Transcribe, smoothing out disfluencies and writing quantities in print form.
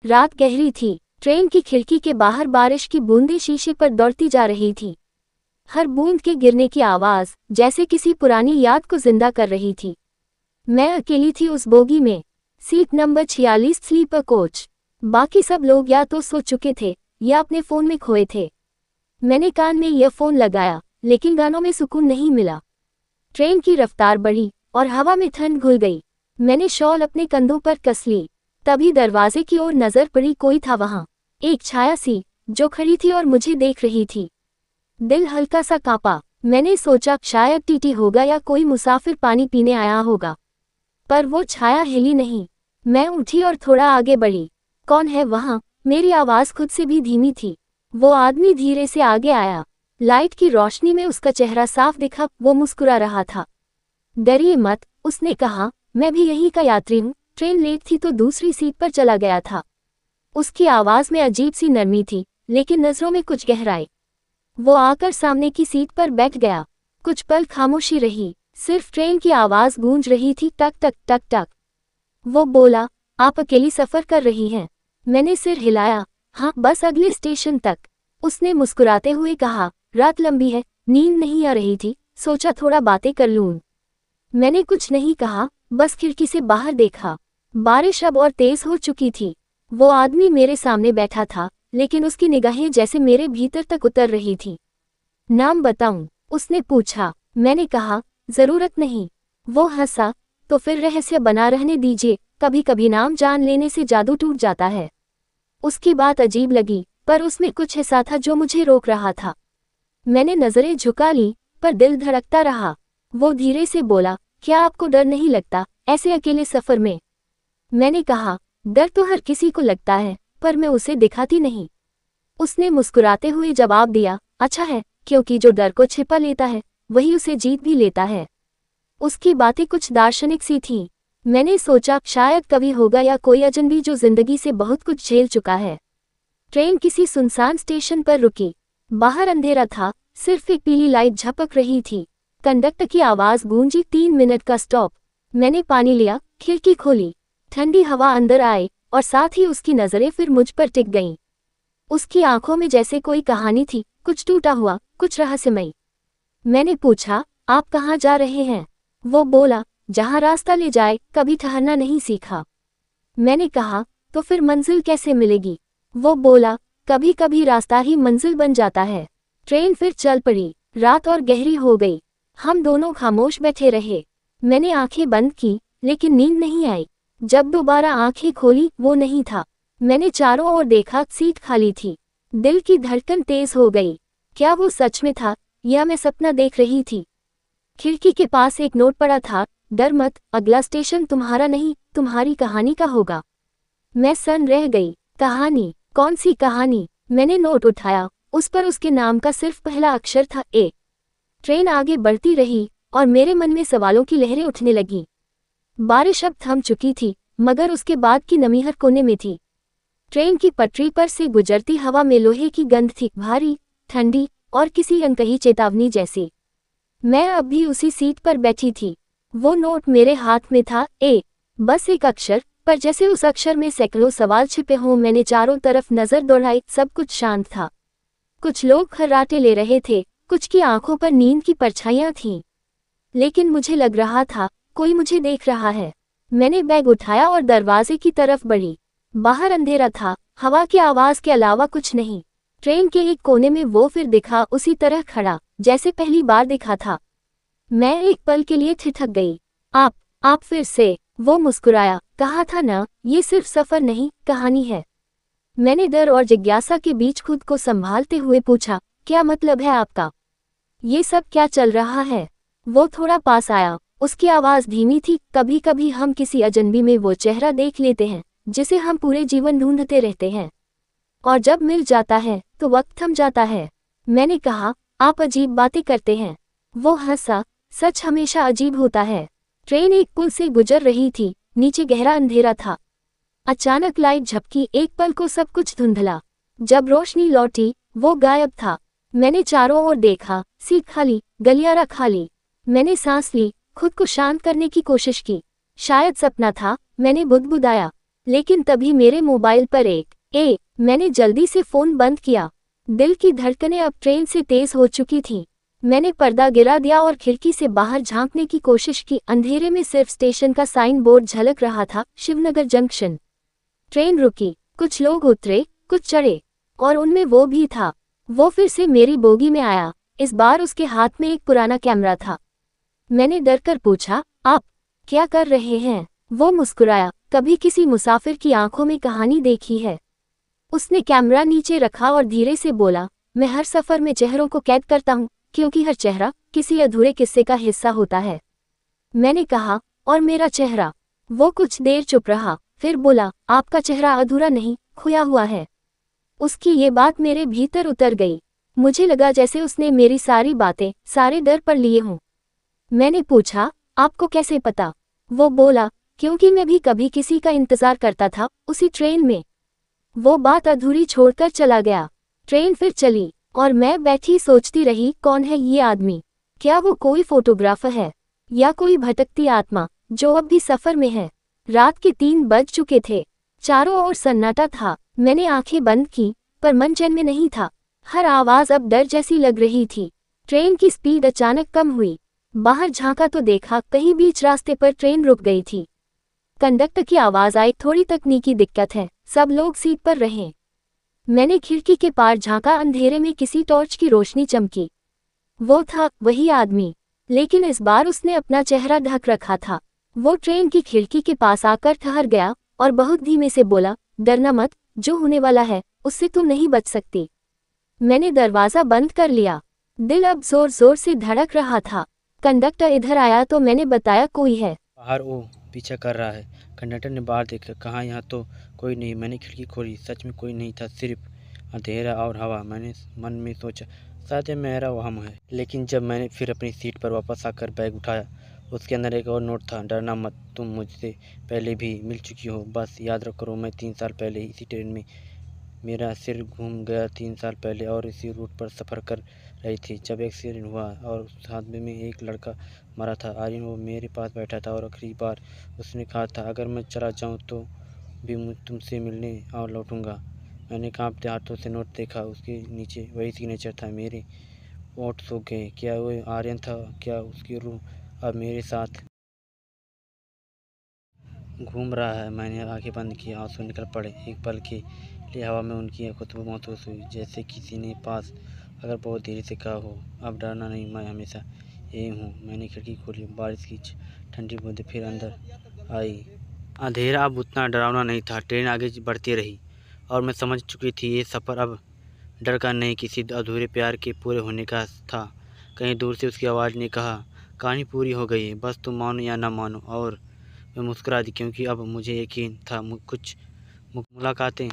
रात गहरी थी। ट्रेन की खिड़की के बाहर बारिश की बूंदें शीशे पर दौड़ती जा रही थी। हर बूंद के गिरने की आवाज जैसे किसी पुरानी याद को जिंदा कर रही थी। मैं अकेली थी उस बोगी में, सीट नंबर 46 स्लीपर कोच। बाकी सब लोग या तो सो चुके थे या अपने फोन में खोए थे। मैंने कान में ईयरफोन लगाया, लेकिन गानों में सुकून नहीं मिला। ट्रेन की रफ्तार बढ़ी और हवा में ठंड घुल गई। मैंने शॉल अपने कंधों पर कस ली। तभी दरवाजे की ओर नजर पड़ी, कोई था वहां, एक छाया सी जो खड़ी थी और मुझे देख रही थी। दिल हल्का सा कांपा। मैंने सोचा शायद टीटी होगा या कोई मुसाफिर पानी पीने आया होगा, पर वो छाया हिली नहीं। मैं उठी और थोड़ा आगे बढ़ी। कौन है वहां? मेरी आवाज खुद से भी धीमी थी। वो आदमी धीरे से आगे आया। लाइट की रोशनी में उसका चेहरा साफ दिखा। वो मुस्कुरा रहा था। डरिए मत, उसने कहा, मैं भी यहीं का यात्री हूँ। ट्रेन लेट थी तो दूसरी सीट पर चला गया था। उसकी आवाज में अजीब सी नरमी थी, लेकिन नजरों में कुछ गहराई। वो आकर सामने की सीट पर बैठ गया। कुछ पल खामोशी रही, सिर्फ ट्रेन की आवाज गूंज रही थी, टक टक टक टक। वो बोला, आप अकेली सफर कर रही हैं? मैंने सिर हिलाया। हाँ, बस अगले स्टेशन तक। उसने मुस्कुराते हुए कहा, रात लंबी है, नींद नहीं आ रही थी, सोचा थोड़ा बातें कर लूं। मैंने कुछ नहीं कहा, बस खिड़की से बाहर देखा। बारिश अब और तेज हो चुकी थी। वो आदमी मेरे सामने बैठा था, लेकिन उसकी निगाहें जैसे मेरे भीतर तक उतर रही थी। नाम बताऊं? उसने पूछा। मैंने कहा, जरूरत नहीं। वो हंसा, तो फिर रहस्य बना रहने दीजिए, कभी कभी नाम जान लेने से जादू टूट जाता है। उसकी बात अजीब लगी, पर उसमें कुछ ऐसा था जो मुझे रोक रहा था। मैंने नजरें झुका ली, पर दिल धड़कता रहा। वो धीरे से बोला, क्या आपको डर नहीं लगता ऐसे अकेले सफर में? मैंने कहा, डर तो हर किसी को लगता है, पर मैं उसे दिखाती नहीं। उसने मुस्कुराते हुए जवाब दिया, अच्छा है, क्योंकि जो डर को छिपा लेता है वही उसे जीत भी लेता है। उसकी बातें कुछ दार्शनिक सी थीं। मैंने सोचा शायद कवि होगा या कोई अजनबी जो जिंदगी से बहुत कुछ झेल चुका है। ट्रेन किसी सुनसान स्टेशन पर रुकी। बाहर अंधेरा था, सिर्फ एक पीली लाइट झपक रही थी। कंडक्टर की आवाज गूंजी, 3 मिनट का स्टॉप। मैंने पानी लिया, खिड़की खोली। ठंडी हवा अंदर आई और साथ ही उसकी नजरें फिर मुझ पर टिक गईं। उसकी आंखों में जैसे कोई कहानी थी, कुछ टूटा हुआ, कुछ रहस्यमयी। मैंने पूछा, आप कहाँ जा रहे हैं? वो बोला, जहाँ रास्ता ले जाए, कभी ठहरना नहीं सीखा। मैंने कहा, तो फिर मंजिल कैसे मिलेगी? वो बोला, कभी कभी रास्ता ही मंजिल बन जाता है। ट्रेन फिर चल पड़ी। रात और गहरी हो गई। हम दोनों खामोश बैठे रहे। मैंने आंखें बंद की, लेकिन नींद नहीं आई। जब दोबारा आंखें खोली, वो नहीं था। मैंने चारों ओर देखा, सीट खाली थी। दिल की धड़कन तेज हो गई। क्या वो सच में था या मैं सपना देख रही थी? खिड़की के पास एक नोट पड़ा था, डर मत, अगला स्टेशन तुम्हारा नहीं, तुम्हारी कहानी का होगा। मैं सन रह गई। कहानी? कौन सी कहानी? मैंने नोट उठाया। उस पर उसके नाम का सिर्फ पहला अक्षर था, ए। ट्रेन आगे बढ़ती रही और मेरे मन में सवालों की लहरें उठने लगीं। बारिश अब थम चुकी थी, मगर उसके बाद की नमी हर कोने में थी। ट्रेन की पटरी पर से गुजरती हवा में लोहे की गंध थी, भारी, ठंडी और किसी अनकही चेतावनी जैसी। मैं अब भी उसी सीट पर बैठी थी। वो नोट मेरे हाथ में था, ए। बस एक अक्षर, पर जैसे उस अक्षर में सैकड़ों सवाल छिपे हों। मैंने चारों तरफ नजर दौड़ाई, सब कुछ शांत था। कुछ लोग खर्राटे ले रहे थे, कुछ की आंखों पर नींद की परछाइयां थीं। लेकिन मुझे लग रहा था, कोई मुझे देख रहा है। मैंने बैग उठाया और दरवाजे की तरफ बढ़ी। बाहर अंधेरा था, हवा की आवाज के अलावा कुछ नहीं। ट्रेन के एक कोने में वो फिर दिखा, उसी तरह खड़ा जैसे पहली बार दिखा था। मैं एक पल के लिए ठिठक गई। आप फिर से? वो मुस्कुराया, कहा था ना, ये सिर्फ सफर नहीं, कहानी है। मैंने डर और जिज्ञासा के बीच खुद को संभालते हुए पूछा, क्या मतलब है आपका? ये सब क्या चल रहा है? वो थोड़ा पास आया। उसकी आवाज धीमी थी, कभी कभी हम किसी अजनबी में वो चेहरा देख लेते हैं जिसे हम पूरे जीवन ढूंढते रहते हैं, और जब मिल जाता है तो वक्त थम जाता है। मैंने कहा, आप अजीब बातें करते हैं। वो हंसा, सच हमेशा अजीब होता है। ट्रेन एक पुल से गुजर रही थी, नीचे गहरा अंधेरा था। अचानक लाइट झपकी, एक पल को सब कुछ धुंधला। जब रोशनी लौटी, वो गायब था। मैंने चारों ओर देखा, सीट खाली, गलियारा खाली। मैंने सांस ली, खुद को शांत करने की कोशिश की। शायद सपना था, मैंने बुदबुदाया। लेकिन तभी मेरे मोबाइल पर मैंने जल्दी से फ़ोन बंद किया। दिल की धड़कनें अब ट्रेन से तेज हो चुकी थीं। मैंने पर्दा गिरा दिया और खिड़की से बाहर झांकने की कोशिश की। अंधेरे में सिर्फ स्टेशन का साइन बोर्ड झलक रहा था, शिवनगर जंक्शन। ट्रेन रुकी, कुछ लोग उतरे, कुछ चढ़े, और उनमें वो भी था। वो फिर से मेरी बोगी में आया। इस बार उसके हाथ में एक पुराना कैमरा था। मैंने डर कर पूछा, आप क्या कर रहे हैं? वो मुस्कुराया, कभी किसी मुसाफिर की आंखों में कहानी देखी है। उसने कैमरा नीचे रखा और धीरे से बोला, मैं हर सफर में चेहरों को कैद करता हूँ, क्योंकि हर चेहरा किसी अधूरे किस्से का हिस्सा होता है। मैंने कहा, और मेरा चेहरा? वो कुछ देर चुप रहा, फिर बोला, आपका चेहरा अधूरा नहीं, खोया हुआ है। उसकी ये बात मेरे भीतर उतर गई। मुझे लगा जैसे उसने मेरी सारी बातें, सारे डर पर लिए हों। मैंने पूछा, आपको कैसे पता? वो बोला, क्योंकि मैं भी कभी किसी का इंतजार करता था, उसी ट्रेन में। वो बात अधूरी छोड़कर चला गया। ट्रेन फिर चली, और मैं बैठी सोचती रही, कौन है ये आदमी? क्या वो कोई फोटोग्राफर है, या कोई भटकती आत्मा, जो अब भी सफर में है? रात के 3 बज चुके थे। चारों ओर सन्नाटा था। मैंने आंखें बंद की, पर मन चैन में नहीं था। हर आवाज अब डर जैसी लग रही थी। ट्रेन की स्पीड अचानक कम हुई। बाहर झांका तो देखा, कहीं बीच रास्ते पर ट्रेन रुक गई थी। कंडक्टर की आवाज आई, थोड़ी तकनीकी दिक्कत है, सब लोग सीट पर रहें। मैंने खिड़की के पार झांका, अंधेरे में किसी टॉर्च की रोशनी चमकी। वो था वही आदमी, लेकिन इस बार उसने अपना चेहरा ढक रखा था। वो ट्रेन की खिड़की के पास आकर ठहर गया और बहुत धीमे से बोला, डरना मत, जो होने वाला है उससे तुम नहीं बच सकती। मैंने दरवाज़ा बंद कर लिया। दिल अब जोर जोर से धड़क रहा था। कंडक्टर इधर आया तो मैंने बताया, कोई है बाहर, वो पीछा कर रहा है। कंडक्टर ने बाहर देखा, कहा यहाँ तो कोई नहीं। मैंने खिड़की खोली, सच में कोई नहीं था, सिर्फ अंधेरा और हवा। मैंने मन में सोचा, शायद ये मेरा वहम है। लेकिन जब मैंने फिर अपनी सीट पर वापस आकर बैग उठाया, उसके अंदर एक और नोट था, डरना मत, तुम मुझसे पहले भी मिल चुकी हो, बस याद करो मैं 3 साल पहले इसी ट्रेन में, मेरा सिर घूम गया 3 साल पहले, और इसी रूट पर सफ़र कर रही थी जब एक्सीडेंट हुआ और उस हादसे में एक लड़का मरा था। आर्यन वो मेरे पास बैठा था और आखिरी बार उसने कहा था, अगर मैं चला जाऊं तो भी तुमसे मिलने और लौटूंगा। मैंने कांपते हाथों से नोट देखा, उसके नीचे वही सिग्नेचर था। मेरे होंठ सूख गए। क्या वो आर्यन था? क्या उसकी रूह अब मेरे साथ घूम रहा है? मैंने आंखें बंद की, आंसू निकल पड़े। एक पल के लिए हवा में उनकी खुशबू महसूस हुई, जैसे किसी ने पास अगर बहुत धीरे से कहा हो, अब डरना नहीं, मैं हमेशा यही हूँ। मैंने खिड़की खोली, बारिश की ठंडी बूंदें फिर अंदर आई। अंधेरा अब उतना डरावना नहीं था। ट्रेन आगे बढ़ती रही और मैं समझ चुकी थी, ये सफ़र अब डर का नहीं, किसी अधूरे प्यार के पूरे होने का था। कहीं दूर से उसकी आवाज़ ने कहा, कहानी पूरी हो गई है, बस तुम मानो या ना मानो। और मैं मुस्कुरा दी, क्योंकि अब मुझे यकीन था कुछ मुलाकातें